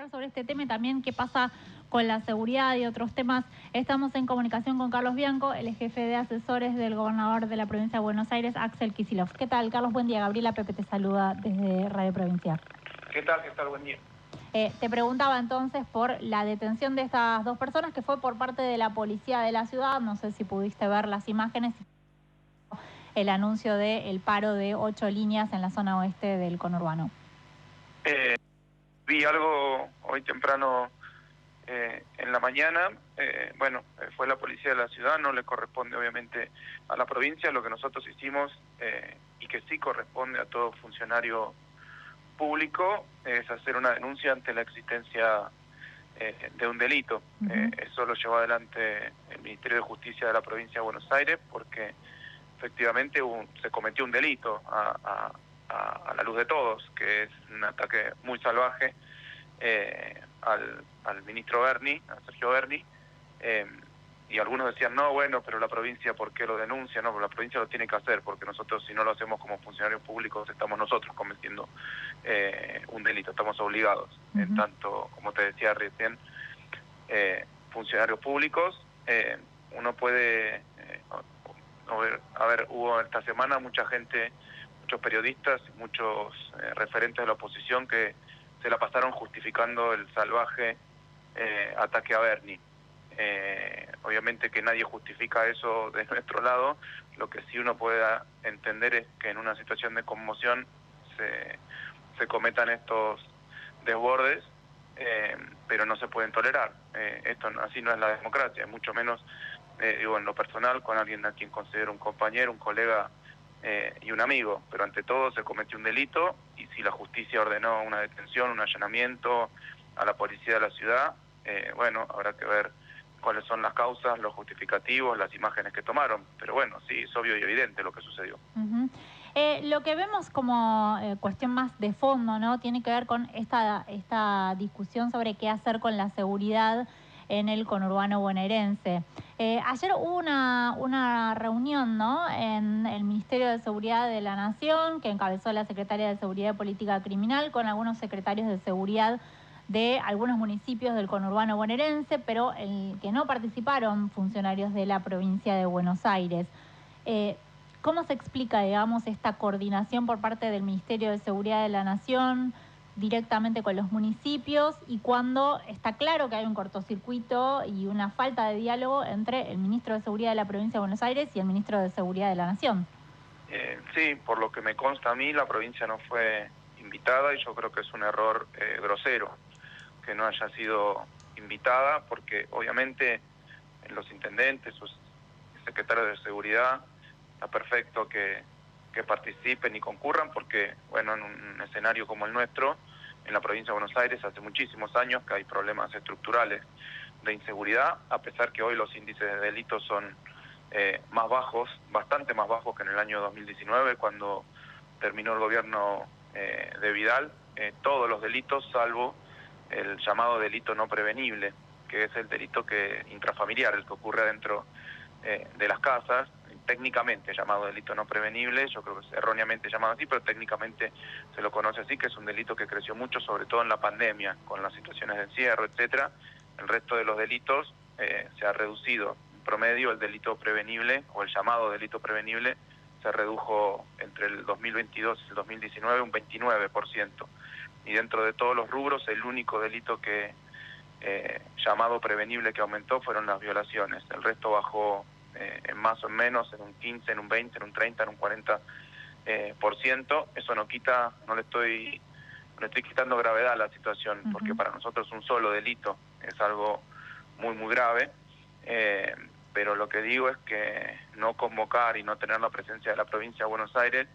hablar sobre este tema y también qué pasa con la seguridad y otros temas. Estamos en comunicación con Carlos Bianco, el jefe de asesores del gobernador de la provincia de Buenos Aires, Axel Kicillof. ¿Qué tal, Carlos? Buen día. Gabriela Pepe te saluda desde Radio Provincia. ¿Qué tal? ¿Qué tal? Buen día. Te preguntaba entonces por la detención de estas dos personas que fue por parte de la policía de la ciudad. No sé si pudiste ver las imágenes. El anuncio del paro de 8 líneas en la zona oeste del conurbano. Vi algo hoy temprano en la mañana. Fue la policía de la ciudad, no le corresponde obviamente a la provincia. Lo que nosotros hicimos y que sí corresponde a todo funcionario público es hacer una denuncia ante la existencia de un delito. Eso lo llevó adelante el Ministerio de Justicia de la provincia de Buenos Aires porque efectivamente se cometió un delito a la luz de todos, que es un ataque muy salvaje al ministro Berni, a Sergio Berni, y algunos decían, no, bueno, pero la provincia, ¿por qué lo denuncia? No, pero la provincia lo tiene que hacer, porque nosotros, si no lo hacemos como funcionarios públicos, estamos nosotros cometiendo un delito, estamos obligados. En tanto, como te decía recién, funcionarios públicos, uno puede... hubo esta semana mucha gente, muchos periodistas, muchos referentes de la oposición que se la pasaron justificando el salvaje ataque a Berni. Obviamente que nadie justifica eso de nuestro lado. Lo que sí uno puede entender es que en una situación de conmoción se cometan estos desbordes, pero no se pueden tolerar. Esto así no es la democracia, mucho menos en lo personal, con alguien a quien considero un compañero, un colega y un amigo, pero ante todo se cometió un delito y si la justicia ordenó una detención, un allanamiento a la policía de la ciudad, habrá que ver cuáles son las causas, los justificativos, las imágenes que tomaron, pero bueno, sí, es obvio y evidente lo que sucedió. Lo que vemos como cuestión más de fondo, ¿no? Tiene que ver con esta discusión sobre qué hacer con la seguridad en el conurbano bonaerense. Ayer hubo una reunión, ¿no?, en el Ministerio de Seguridad de la Nación, que encabezó la Secretaria de Seguridad y Política Criminal, con algunos secretarios de seguridad de algunos municipios del conurbano bonaerense, pero el que no participaron funcionarios de la provincia de Buenos Aires. ¿Cómo se explica, digamos, esta coordinación por parte del Ministerio de Seguridad de la Nación directamente con los municipios y cuando está claro que hay un cortocircuito y una falta de diálogo entre el ministro de Seguridad de la provincia de Buenos Aires y el ministro de Seguridad de la Nación? Sí, por lo que me consta a mí, la provincia no fue invitada y yo creo que es un error grosero que no haya sido invitada, porque obviamente los intendentes, sus secretarios de seguridad, está perfecto que participen y concurran, porque en un escenario como el nuestro, en la provincia de Buenos Aires, hace muchísimos años que hay problemas estructurales de inseguridad, a pesar que hoy los índices de delitos son más bajos, bastante más bajos que en el año 2019, cuando terminó el gobierno de Vidal, todos los delitos, salvo el llamado delito no prevenible, que es el delito intrafamiliar, el que ocurre adentro de las casas, técnicamente llamado delito no prevenible, yo creo que es erróneamente llamado así, pero técnicamente se lo conoce así, que es un delito que creció mucho, sobre todo en la pandemia, con las situaciones de encierro, etcétera. El resto de los delitos se ha reducido. En promedio, el delito prevenible, o el llamado delito prevenible, se redujo entre el 2022 y el 2019 un 29%. Y dentro de todos los rubros, el único delito que llamado prevenible que aumentó fueron las violaciones. El resto bajó en más o menos, en un 15, en un 20, en un 30, en un 40%. Eso no le estoy quitando gravedad a la situación, porque para nosotros un solo delito es algo muy, muy grave. Pero lo que digo es que no convocar y no tener la presencia de la provincia de Buenos Aires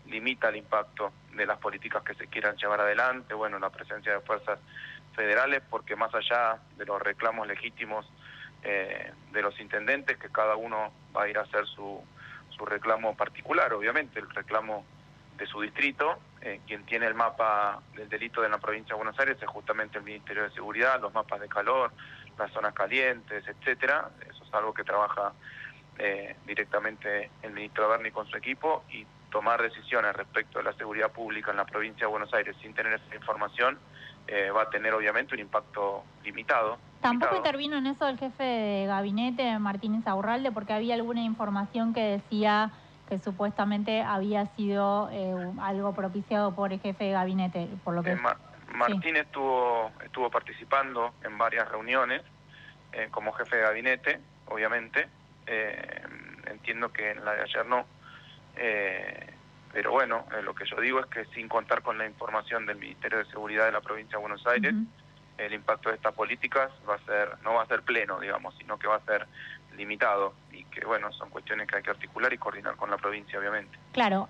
limita el impacto de las políticas que se quieran llevar adelante, la presencia de fuerzas federales, porque más allá de los reclamos legítimos de los intendentes, que cada uno va a ir a hacer su reclamo particular, obviamente, el reclamo de su distrito, quien tiene el mapa del delito de la provincia de Buenos Aires es justamente el Ministerio de Seguridad, los mapas de calor, las zonas calientes, etcétera. Eso es algo que trabaja directamente el ministro Berni con su equipo, y tomar decisiones respecto de la seguridad pública en la provincia de Buenos Aires sin tener esa información va a tener obviamente un impacto limitado. Tampoco intervino en eso el jefe de gabinete, Martín Insaurralde, porque había alguna información que decía que supuestamente había sido algo propiciado por el jefe de gabinete, por lo que... Martín estuvo participando en varias reuniones como jefe de gabinete, obviamente. Entiendo que en la de ayer no. Pero bueno, lo que yo digo es que sin contar con la información del Ministerio de Seguridad de la provincia de Buenos Aires, el impacto de estas políticas no va a ser pleno, digamos, sino que va a ser limitado, y que bueno, son cuestiones que hay que articular y coordinar con la provincia, obviamente. Claro,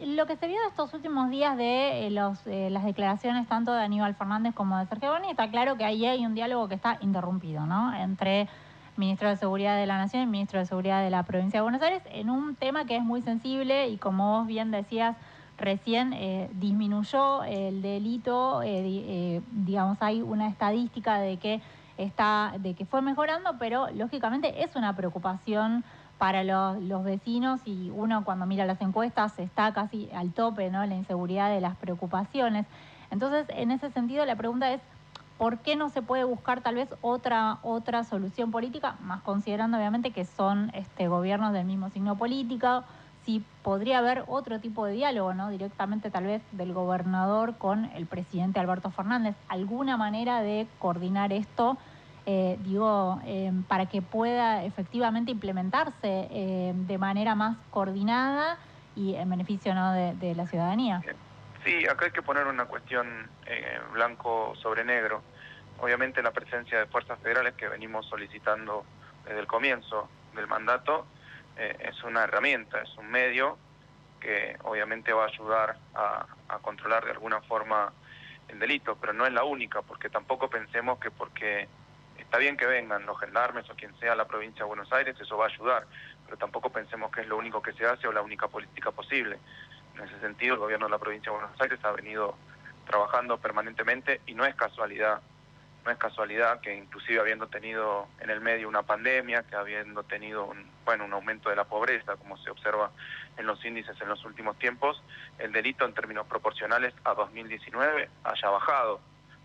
lo que se vio estos últimos días de las declaraciones tanto de Aníbal Fernández como de Sergio Boni, está claro que ahí hay un diálogo que está interrumpido, ¿no?, entre Ministro de Seguridad de la Nación y Ministro de Seguridad de la Provincia de Buenos Aires, en un tema que es muy sensible y, como vos bien decías recién, disminuyó el delito, digamos, hay una estadística de que fue mejorando, pero lógicamente es una preocupación para los vecinos, y uno cuando mira las encuestas está casi al tope, ¿no?, la inseguridad de las preocupaciones. Entonces, en ese sentido, la pregunta es, ¿por qué no se puede buscar tal vez otra solución política, más considerando obviamente que son gobiernos del mismo signo político? Si podría haber otro tipo de diálogo, ¿no?, directamente tal vez del gobernador con el presidente Alberto Fernández, alguna manera de coordinar esto, para que pueda efectivamente implementarse de manera más coordinada y en beneficio, ¿no?, de la ciudadanía. Sí, acá hay que poner una cuestión blanco sobre negro. Obviamente la presencia de fuerzas federales que venimos solicitando desde el comienzo del mandato es una herramienta, es un medio que obviamente va a ayudar a controlar de alguna forma el delito, pero no es la única, porque tampoco pensemos que porque está bien que vengan los gendarmes o quien sea a la provincia de Buenos Aires, eso va a ayudar, pero tampoco pensemos que es lo único que se hace o la única política posible. En ese sentido, el gobierno de la provincia de Buenos Aires ha venido trabajando permanentemente, y no es casualidad que, inclusive habiendo tenido en el medio una pandemia, que habiendo tenido un aumento de la pobreza, como se observa en los índices en los últimos tiempos, el delito en términos proporcionales a 2019 haya bajado.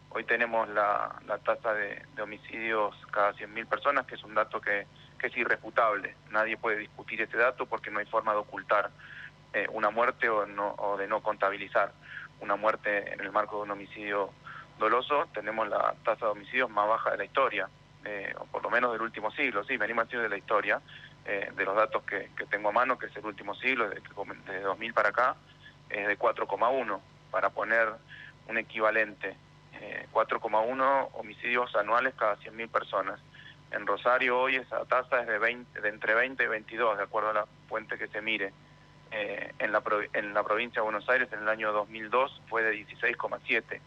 Hoy tenemos la tasa de homicidios cada 100.000 personas, que es un dato que es irrefutable. Nadie puede discutir ese dato porque no hay forma de ocultar una muerte o de no contabilizar una muerte en el marco de un homicidio doloso. Tenemos la tasa de homicidios más baja de la historia, o por lo menos del último siglo. Sí, venimos así de la historia, de los datos que tengo a mano, que es el último siglo, desde 2000 para acá, es de 4,1, para poner un equivalente. 4,1 homicidios anuales cada 100.000 personas. En Rosario hoy esa tasa es de entre 20 y 22, de acuerdo a la fuente que se mire. En la provincia de Buenos Aires en el año 2002 fue de 16,7.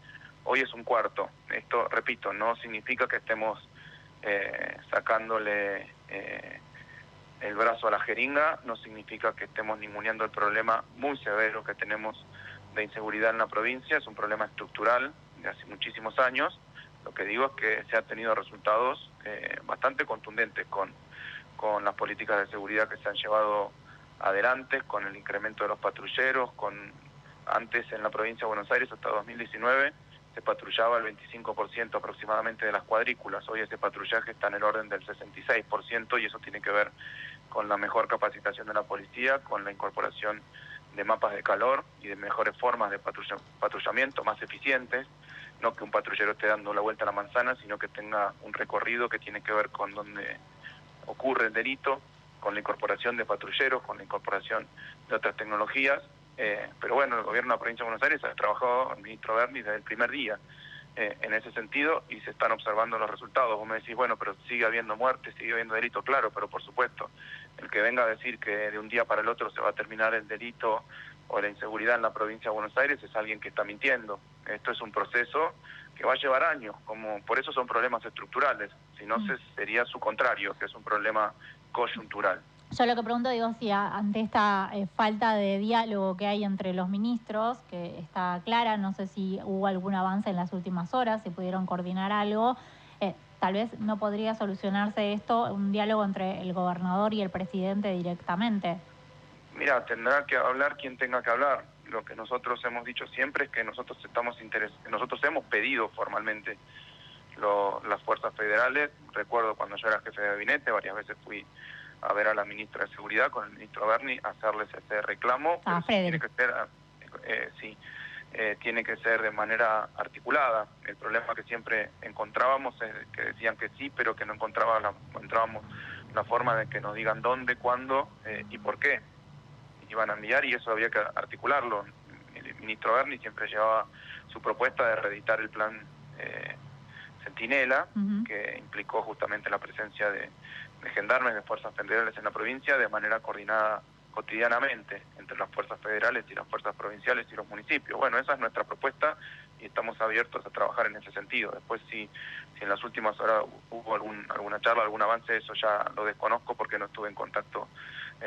Hoy es un cuarto. Esto, repito, no significa que estemos sacándole el brazo a la jeringa, no significa que estemos ninguneando el problema muy severo que tenemos de inseguridad en la provincia. Es un problema estructural de hace muchísimos años. Lo que digo es que se han tenido resultados bastante contundentes con las políticas de seguridad que se han llevado adelante, con el incremento de los patrulleros. Antes en la provincia de Buenos Aires, hasta 2019, se patrullaba el 25% aproximadamente de las cuadrículas. Hoy ese patrullaje está en el orden del 66%, y eso tiene que ver con la mejor capacitación de la policía, con la incorporación de mapas de calor y de mejores formas de patrullamiento más eficientes. No que un patrullero esté dando la vuelta a la manzana, sino que tenga un recorrido que tiene que ver con donde ocurre el delito, con la incorporación de patrulleros, con la incorporación de otras tecnologías. Pero bueno, el gobierno de la provincia de Buenos Aires ha trabajado, el ministro Berni, desde el primer día en ese sentido, y se están observando los resultados. Vos me decís, bueno, pero sigue habiendo muertes, sigue habiendo delito. Claro, pero por supuesto, el que venga a decir que de un día para el otro se va a terminar el delito o la inseguridad en la provincia de Buenos Aires es alguien que está mintiendo. Esto es un proceso que va a llevar años, por eso son problemas estructurales, si no sería su contrario, que es un problema coyuntural. Yo lo que pregunto, digo, si ante esta falta de diálogo que hay entre los ministros, que está clara, no sé si hubo algún avance en las últimas horas, si pudieron coordinar algo, tal vez no podría solucionarse esto, un diálogo entre el gobernador y el presidente directamente. Mira, tendrá que hablar quien tenga que hablar. lo que nosotros hemos dicho siempre es que nosotros hemos pedido formalmente las fuerzas federales. Recuerdo cuando yo era jefe de gabinete, varias veces fui a ver a la ministra de Seguridad con el ministro Berni, a hacerles ese reclamo. Pero tiene que ser, tiene que ser de manera articulada. El problema que siempre encontrábamos es que decían que sí, pero que no encontrábamos la forma de que nos digan dónde, cuándo y por qué iban a enviar, y eso había que articularlo. El ministro Berni siempre llevaba su propuesta de reeditar el plan Centinela, que implicó justamente la presencia de gendarmes, de fuerzas federales en la provincia, de manera coordinada cotidianamente entre las fuerzas federales y las fuerzas provinciales y los municipios. Bueno, esa es nuestra propuesta y estamos abiertos a trabajar en ese sentido. Después, si en las últimas horas hubo alguna charla, algún avance, eso ya lo desconozco porque no estuve en contacto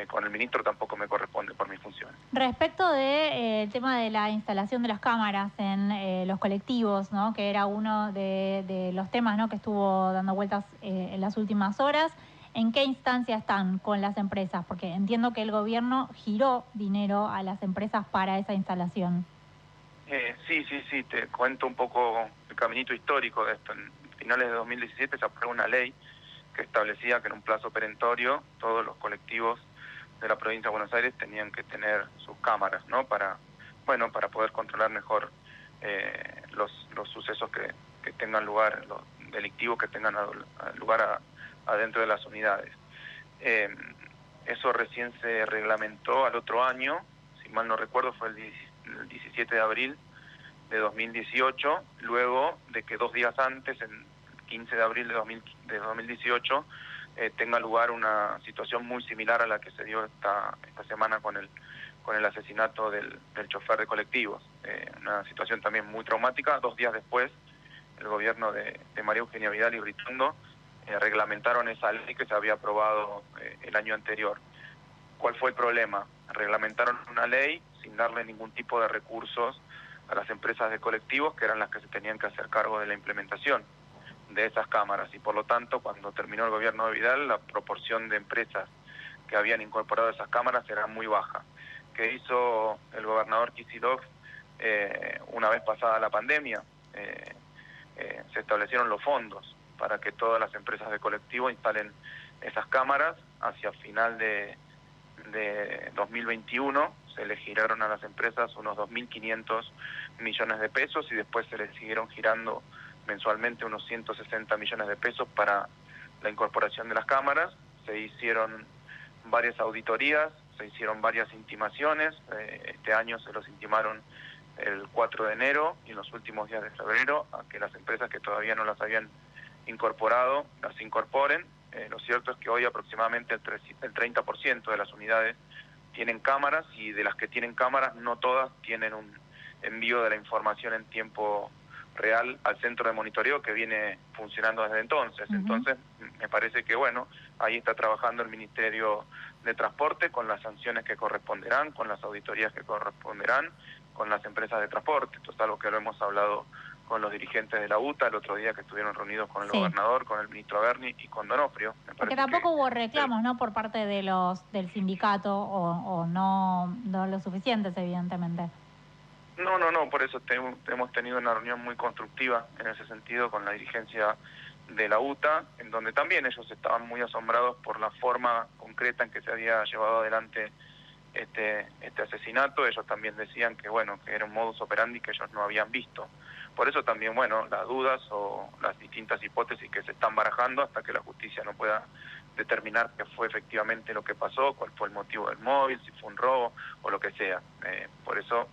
con el ministro, tampoco me corresponde por mis funciones. Respecto del tema de la instalación de las cámaras en los colectivos, ¿no?, que era uno de los temas, ¿no?, que estuvo dando vueltas en las últimas horas, ¿en qué instancia están con las empresas? Porque entiendo que el gobierno giró dinero a las empresas para esa instalación. Sí, te cuento un poco el caminito histórico de esto. En finales de 2017 se aprobó una ley que establecía que en un plazo perentorio todos los colectivos de la provincia de Buenos Aires tenían que tener sus cámaras, ¿no? Para poder controlar mejor los sucesos que tengan lugar, los delictivos que tengan lugar adentro de las unidades. Eso recién se reglamentó al otro año, si mal no recuerdo fue el 17 de abril de 2018, luego de que 2 días antes, el 15 de abril de 2018, tenga lugar una situación muy similar a la que se dio esta semana con el asesinato del chofer de colectivos. Una situación también muy traumática. 2 días después, el gobierno de María Eugenia Vidal y Ritondo reglamentaron esa ley que se había aprobado el año anterior. ¿Cuál fue el problema? Reglamentaron una ley sin darle ningún tipo de recursos a las empresas de colectivos, que eran las que se tenían que hacer cargo de la implementación de esas cámaras, y por lo tanto, cuando terminó el gobierno de Vidal, la proporción de empresas que habían incorporado esas cámaras era muy baja. ¿Qué hizo el gobernador Kicillof una vez pasada la pandemia? Se establecieron los fondos para que todas las empresas de colectivo instalen esas cámaras. Hacia final de 2021 se le giraron a las empresas unos 2.500 millones de pesos y después se les siguieron girando mensualmente unos 160 millones de pesos para la incorporación de las cámaras. Se hicieron varias auditorías, se hicieron varias intimaciones. Este año se los intimaron el 4 de enero y en los últimos días de febrero a que las empresas que todavía no las habían incorporado las incorporen. Lo cierto es que hoy aproximadamente el 30% de las unidades tienen cámaras, y de las que tienen cámaras no todas tienen un envío de la información en tiempo real al centro de monitoreo que viene funcionando desde entonces. Entonces, me parece que, bueno, ahí está trabajando el Ministerio de Transporte con las sanciones que corresponderán, con las auditorías que corresponderán, con las empresas de transporte. Esto es algo que lo hemos hablado con los dirigentes de la UTA el otro día que estuvieron reunidos con el gobernador, con el ministro Berni y con Donofrio. Porque tampoco hubo reclamos, ¿no?, por parte de del sindicato, o no lo suficientes, evidentemente. No, por eso hemos tenido una reunión muy constructiva en ese sentido con la dirigencia de la UTA, en donde también ellos estaban muy asombrados por la forma concreta en que se había llevado adelante este asesinato. Ellos también decían que, bueno, que era un modus operandi que ellos no habían visto. Por eso también, bueno, las dudas o las distintas hipótesis que se están barajando hasta que la justicia no pueda determinar qué fue efectivamente lo que pasó, cuál fue el motivo del móvil, si fue un robo o lo que sea. Por eso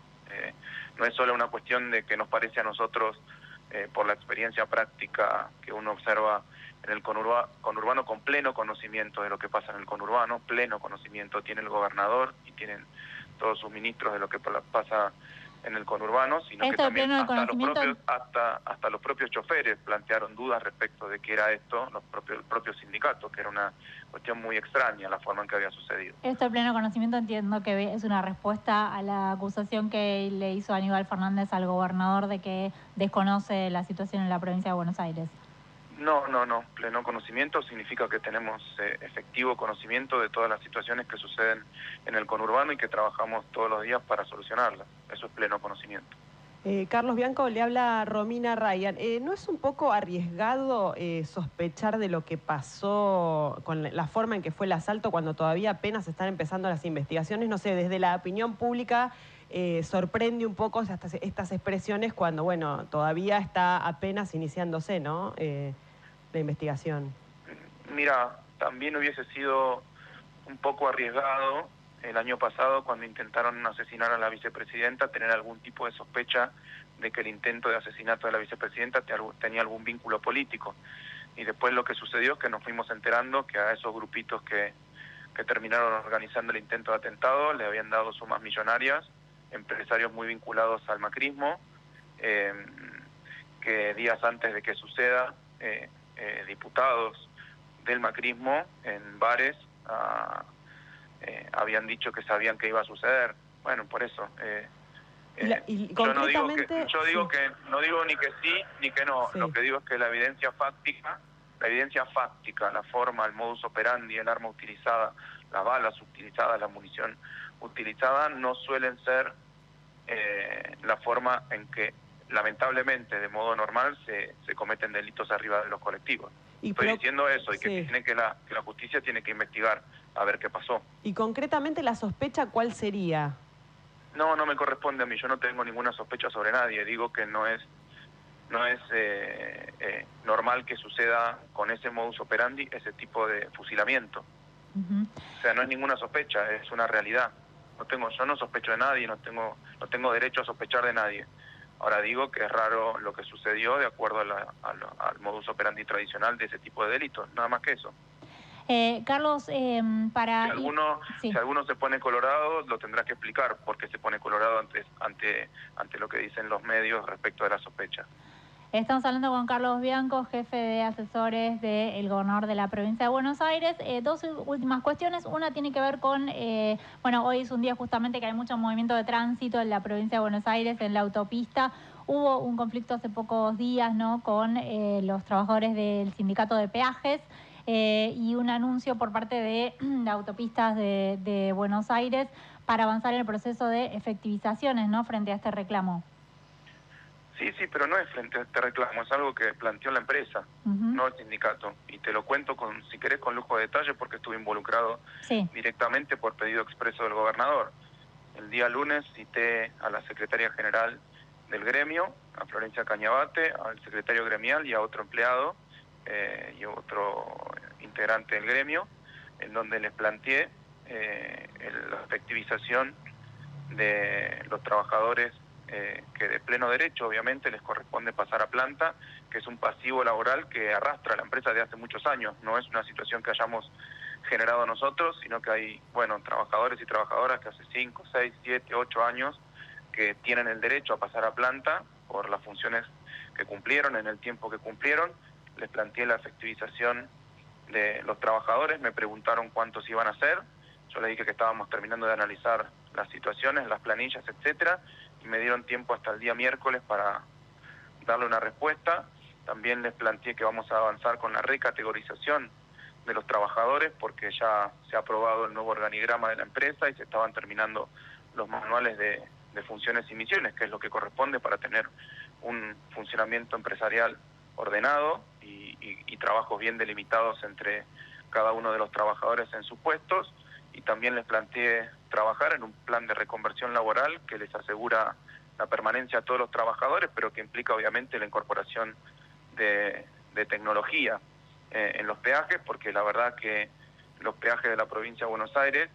no es solo una cuestión de que nos parece a nosotros, por la experiencia práctica que uno observa en el conurbano, con pleno conocimiento de lo que pasa en el conurbano, pleno conocimiento tiene el gobernador y tienen todos sus ministros de lo que pasa en el conurbano, sino que también hasta los propios choferes plantearon dudas respecto de qué era esto, el propio sindicato, que era una cuestión muy extraña la forma en que había sucedido. Esto de pleno conocimiento entiendo que es una respuesta a la acusación que le hizo Aníbal Fernández al gobernador de que desconoce la situación en la provincia de Buenos Aires. No. Pleno conocimiento significa que tenemos efectivo conocimiento de todas las situaciones que suceden en el conurbano y que trabajamos todos los días para solucionarlas. Eso es pleno conocimiento. Carlos Bianco, le habla Romina Ryan. ¿No es un poco arriesgado sospechar de lo que pasó con la forma en que fue el asalto cuando todavía apenas están empezando las investigaciones? No sé, desde la opinión pública sorprende un poco estas expresiones cuando, bueno, todavía está apenas iniciándose, ¿no? La investigación. Mira, también hubiese sido un poco arriesgado el año pasado cuando intentaron asesinar a la vicepresidenta, tener algún tipo de sospecha de que el intento de asesinato de la vicepresidenta tenía algún vínculo político. Y después lo que sucedió es que nos fuimos enterando que a esos grupitos que terminaron organizando el intento de atentado le habían dado sumas millonarias, empresarios muy vinculados al macrismo, que días antes de que suceda, diputados del macrismo en bares habían dicho que sabían que iba a suceder. Bueno, por eso yo no digo que no digo ni que sí ni que no. Sí. Lo que digo es que la evidencia fáctica, la forma, el modus operandi, el arma utilizada, las balas utilizadas, la munición utilizada no suelen ser la forma en que lamentablemente de modo normal se cometen delitos arriba de los colectivos. Estoy diciendo eso, y que tiene que la justicia tiene que investigar a ver qué pasó. Y concretamente la sospecha, ¿cuál sería? No me corresponde a mí, yo no tengo ninguna sospecha sobre nadie. Digo que no es normal que suceda con ese modus operandi ese tipo de fusilamiento. O sea, no es ninguna sospecha, es una realidad. Yo no sospecho de nadie, no tengo derecho a sospechar de nadie. Ahora digo que es raro lo que sucedió de acuerdo al modus operandi tradicional de ese tipo de delitos, nada más que eso. Carlos, si alguno se pone colorado, lo tendrá que explicar por qué se pone colorado ante lo que dicen los medios respecto de la sospecha. Estamos hablando con Carlos Bianco, jefe de asesores del gobernador de la provincia de Buenos Aires. Dos últimas cuestiones. Una tiene que ver con, hoy es un día justamente que hay mucho movimiento de tránsito en la provincia de Buenos Aires, en la autopista. Hubo un conflicto hace pocos días, ¿no?, con los trabajadores del sindicato de peajes y un anuncio por parte de autopistas de Buenos Aires para avanzar en el proceso de efectivizaciones, ¿no?, frente a este reclamo. Sí, pero no es frente a este reclamo, es algo que planteó la empresa, no el sindicato. Y te lo cuento, si querés, con lujo de detalle, porque estuve involucrado directamente por pedido expreso del gobernador. El día lunes cité a la secretaria general del gremio, a Florencia Cañabate, al secretario gremial y a otro empleado y otro integrante del gremio, en donde les planteé la efectivización de los trabajadores que de pleno derecho obviamente les corresponde pasar a planta, que es un pasivo laboral que arrastra a la empresa de hace muchos años. No es una situación que hayamos generado nosotros, sino que hay, trabajadores y trabajadoras que hace 5, 6, 7, 8 años que tienen el derecho a pasar a planta por las funciones que cumplieron en el tiempo que cumplieron. Les planteé la efectivización de los trabajadores, me preguntaron cuántos iban a ser, yo les dije que estábamos terminando de analizar las situaciones, las planillas, etcétera, y me dieron tiempo hasta el día miércoles para darle una respuesta. También les planteé que vamos a avanzar con la recategorización de los trabajadores, porque ya se ha aprobado el nuevo organigrama de la empresa y se estaban terminando los manuales de funciones y misiones, que es lo que corresponde para tener un funcionamiento empresarial ordenado y trabajos bien delimitados entre cada uno de los trabajadores en sus puestos. Y también les planteé trabajar en un plan de reconversión laboral que les asegura la permanencia a todos los trabajadores, pero que implica obviamente la incorporación de tecnología en los peajes, porque la verdad que los peajes de la provincia de Buenos Aires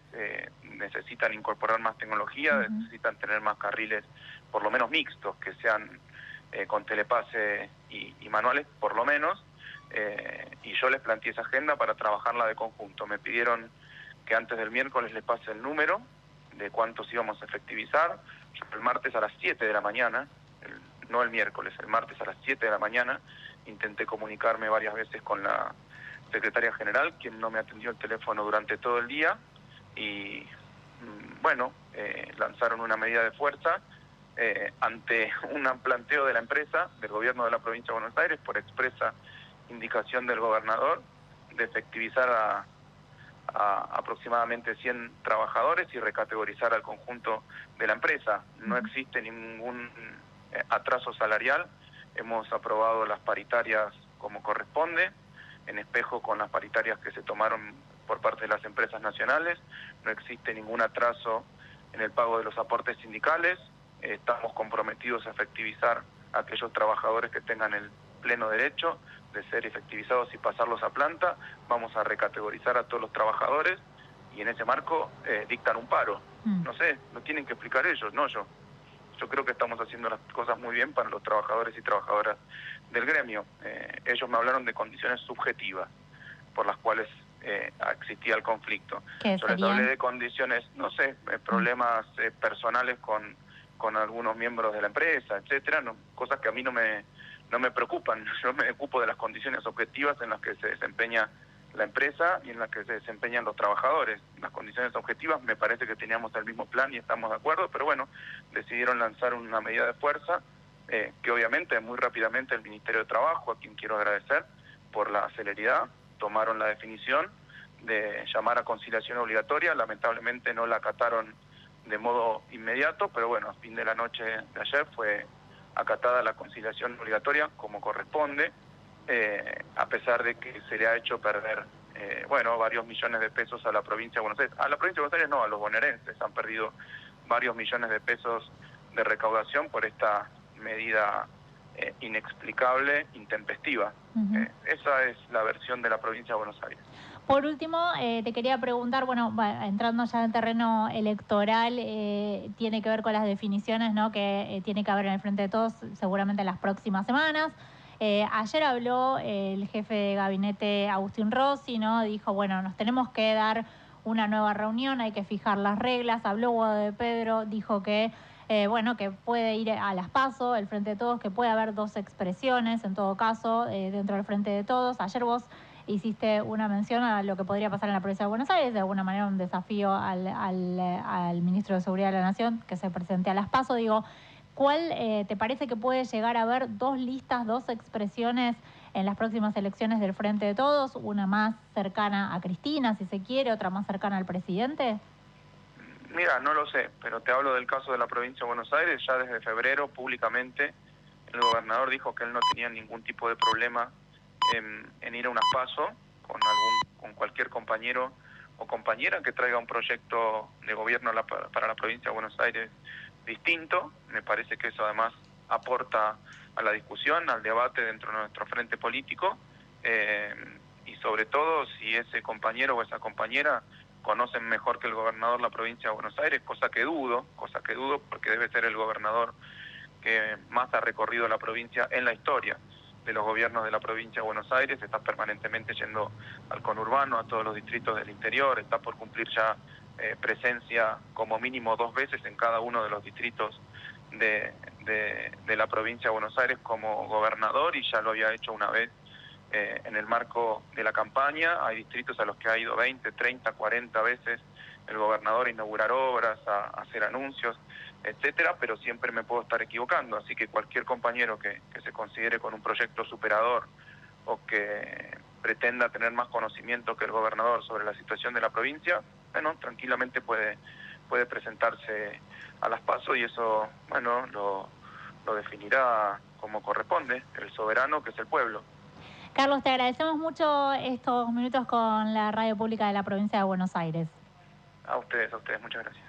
necesitan incorporar más tecnología, necesitan tener más carriles, por lo menos mixtos, que sean con telepase y manuales, por lo menos, y yo les planteé esa agenda para trabajarla de conjunto. Me pidieron que antes del miércoles les pase el número de cuántos íbamos a efectivizar. Yo el martes a las 7 de la mañana, no el miércoles, el martes a las 7 de la mañana, intenté comunicarme varias veces con la secretaria general, quien no me atendió el teléfono durante todo el día, y lanzaron una medida de fuerza ante un planteo de la empresa, del gobierno de la provincia de Buenos Aires, por expresa indicación del gobernador de efectivizar a aproximadamente 100 trabajadores y recategorizar al conjunto de la empresa. No existe ningún atraso salarial, hemos aprobado las paritarias como corresponde, en espejo con las paritarias que se tomaron por parte de las empresas nacionales, no existe ningún atraso en el pago de los aportes sindicales, estamos comprometidos a efectivizar a aquellos trabajadores que tengan el pleno derecho de ser efectivizados y pasarlos a planta, vamos a recategorizar a todos los trabajadores y en ese marco dictan un paro. No sé, lo tienen que explicar ellos, no yo. Yo creo que estamos haciendo las cosas muy bien para los trabajadores y trabajadoras del gremio. Ellos me hablaron de condiciones subjetivas por las cuales existía el conflicto. Yo les hablé de condiciones, no sé, problemas personales con algunos miembros de la empresa, etcétera, cosas que a mí no me preocupan. Yo me ocupo de las condiciones objetivas en las que se desempeña la empresa y en las que se desempeñan los trabajadores. Las condiciones objetivas me parece que teníamos el mismo plan y estamos de acuerdo, pero bueno, decidieron lanzar una medida de fuerza que obviamente muy rápidamente el Ministerio de Trabajo, a quien quiero agradecer por la celeridad, tomaron la definición de llamar a conciliación obligatoria. Lamentablemente no la acataron de modo inmediato, pero bueno, a fin de la noche de ayer fue acatada la conciliación obligatoria como corresponde, a pesar de que se le ha hecho perder varios millones de pesos a la provincia de Buenos Aires. A la provincia de Buenos Aires no, a los bonaerenses han perdido varios millones de pesos de recaudación por esta medida inexplicable, intempestiva. Esa es la versión de la provincia de Buenos Aires. Por último, te quería preguntar, bueno, entrando ya en terreno electoral, tiene que ver con las definiciones, ¿no?, que tiene que haber en el Frente de Todos seguramente en las próximas semanas. Ayer habló el jefe de gabinete Agustín Rossi, ¿no? Dijo, bueno, nos tenemos que dar una nueva reunión, hay que fijar las reglas. Habló Guado de Pedro, dijo que que puede ir a las PASO, el Frente de Todos, que puede haber dos expresiones, en todo caso, dentro del Frente de Todos. Ayer vos hiciste una mención a lo que podría pasar en la provincia de Buenos Aires, de alguna manera un desafío al ministro de Seguridad de la Nación que se presente a las PASO. Digo, ¿cuál te parece que puede llegar a haber dos listas, dos expresiones en las próximas elecciones del Frente de Todos? Una más cercana a Cristina, si se quiere, otra más cercana al presidente. Mira, no lo sé, pero te hablo del caso de la provincia de Buenos Aires. Ya desde febrero, públicamente, el gobernador dijo que él no tenía ningún tipo de problema en ir a unas PASO con cualquier compañero o compañera que traiga un proyecto de gobierno para la provincia de Buenos Aires distinto. Me parece que eso además aporta a la discusión, al debate dentro de nuestro frente político, y sobre todo si ese compañero o esa compañera conocen mejor que el gobernador la provincia de Buenos Aires, cosa que dudo porque debe ser el gobernador que más ha recorrido la provincia en la historia de los gobiernos de la provincia de Buenos Aires. Está permanentemente yendo al conurbano, a todos los distritos del interior, está por cumplir ya presencia como mínimo 2 veces en cada uno de los distritos de la provincia de Buenos Aires como gobernador, y ya lo había hecho una vez en el marco de la campaña. Hay distritos a los que ha ido 20, 30, 40 veces el gobernador a inaugurar obras, a hacer anuncios, etcétera, pero siempre me puedo estar equivocando, así que cualquier compañero que se considere con un proyecto superador o que pretenda tener más conocimiento que el gobernador sobre la situación de la provincia, bueno, tranquilamente puede presentarse a las PASO, y eso, bueno, lo definirá como corresponde el soberano, que es el pueblo. Carlos, te agradecemos mucho estos minutos con la radio pública de la provincia de Buenos Aires. A ustedes, muchas gracias.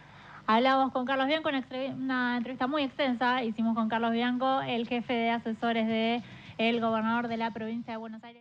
Hablamos con Carlos Bianco, una entrevista muy extensa, hicimos con Carlos Bianco, el jefe de asesores del gobernador de la provincia de Buenos Aires.